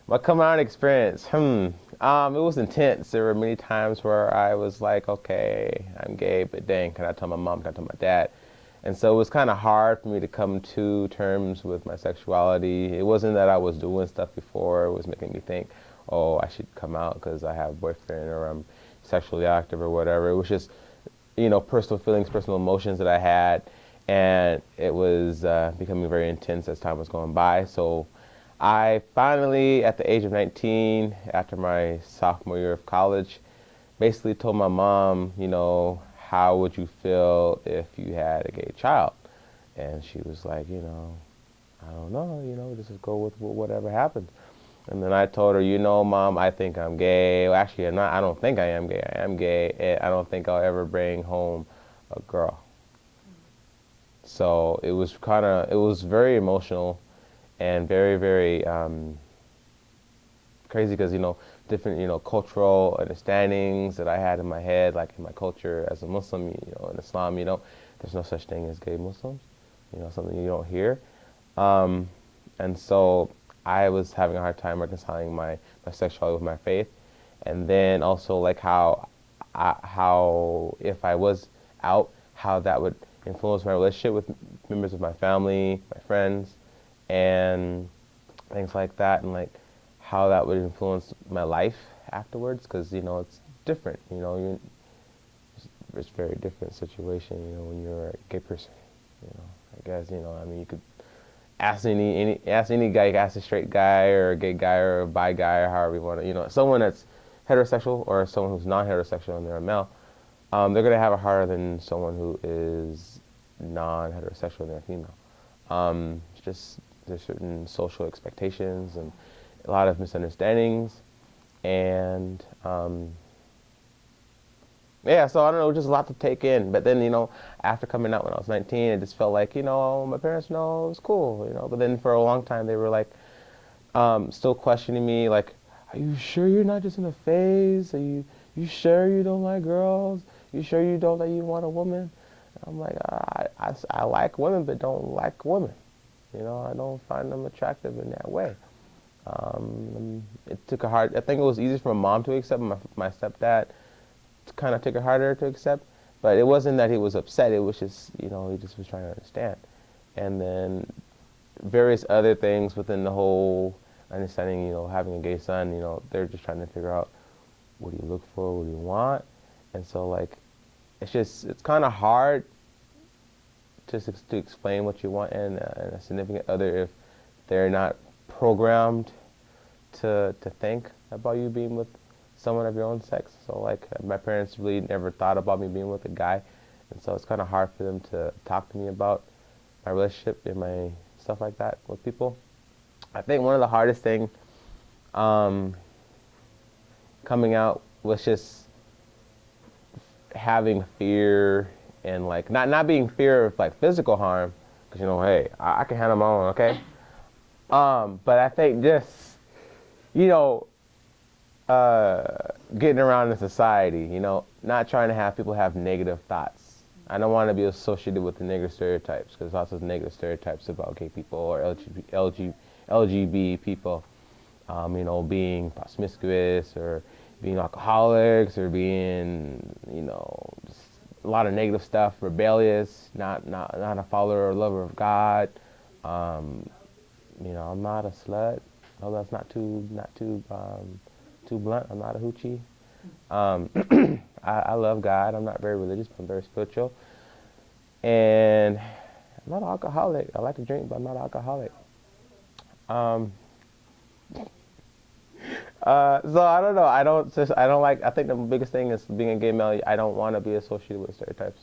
My coming out experience. It was intense. There were many times where I was like, okay, I'm gay, but dang, can I tell my mom? Can I tell my dad? And so it was kind of hard for me to come to terms with my sexuality. It wasn't that I was doing stuff before. It was making me think, oh, I should come out because I have a boyfriend or I'm sexually active or whatever. It was just, personal feelings, personal emotions that I had. And it was becoming very intense as time was going by. So I finally, at the age of 19, after my sophomore year of college, basically told my mom, how would you feel if you had a gay child? And she was like, I don't know, just go with whatever happens. And then I told her, mom, I think I'm gay. Well, actually, I'm not. I don't think I am gay. I am gay, and I don't think I'll ever bring home a girl. So it was very emotional and very, very crazy because different cultural understandings that I had in my head, like in my culture as a Muslim, in Islam, there's no such thing as gay Muslims, something you don't hear, um, and so I was having a hard time reconciling my sexuality with my faith, and then also like how if I was out, how that would influence my relationship with members of my family, my friends, and things like that, and like how that would influence my life afterwards, because it's different. It's a very different situation. When you're a gay person. I guess I mean you could ask any guy, you can ask a straight guy or a gay guy or a bi guy or however you want to, someone that's heterosexual or someone who's non-heterosexual and they're a male, they're gonna have it harder than someone who is non-heterosexual and they're a female. It's just there's certain social expectations and a lot of misunderstandings, and yeah, so I don't know, just a lot to take in. But then, after coming out when I was 19, it just felt like, my parents know it was cool, But then for a long time, they were like, still questioning me, like, are you sure you're not just in a phase? You sure you don't like girls? You sure you don't that you want a woman? I'm like, I like women, but don't like women. I don't find them attractive in that way. It took a hard. I think it was easier for my mom to accept. My stepdad kind of took it harder to accept. But it wasn't that he was upset. It was just, he just was trying to understand. And then various other things within the whole understanding, having a gay son, they're just trying to figure out what do you look for, what do you want. And so, like, it's kind of hard to explain what you want and a significant other if they're not programmed to think about you being with someone of your own sex. So like my parents really never thought about me being with a guy, and so it's kind of hard for them to talk to me about my relationship and my stuff like that with people. I think one of the hardest thing um, coming out was just having fear and like not being fear of like physical harm, because hey, I can handle my own, okay. But I think just you know getting around in society, not trying to have people have negative thoughts. I don't want to be associated with the negative stereotypes, because lots of negative stereotypes about gay people or LGBT people, being promiscuous or being alcoholics or being, just a lot of negative stuff, rebellious, not a follower or lover of God. Um, I'm not a slut. Oh, that's not too blunt. I'm not a hoochie. Um, I love God. I'm not very religious, but I'm very spiritual. And I'm not an alcoholic. I like to drink, but I'm not an alcoholic. Um, so I don't know. I don't like. I think the biggest thing is being a gay male. I don't want to be associated with stereotypes.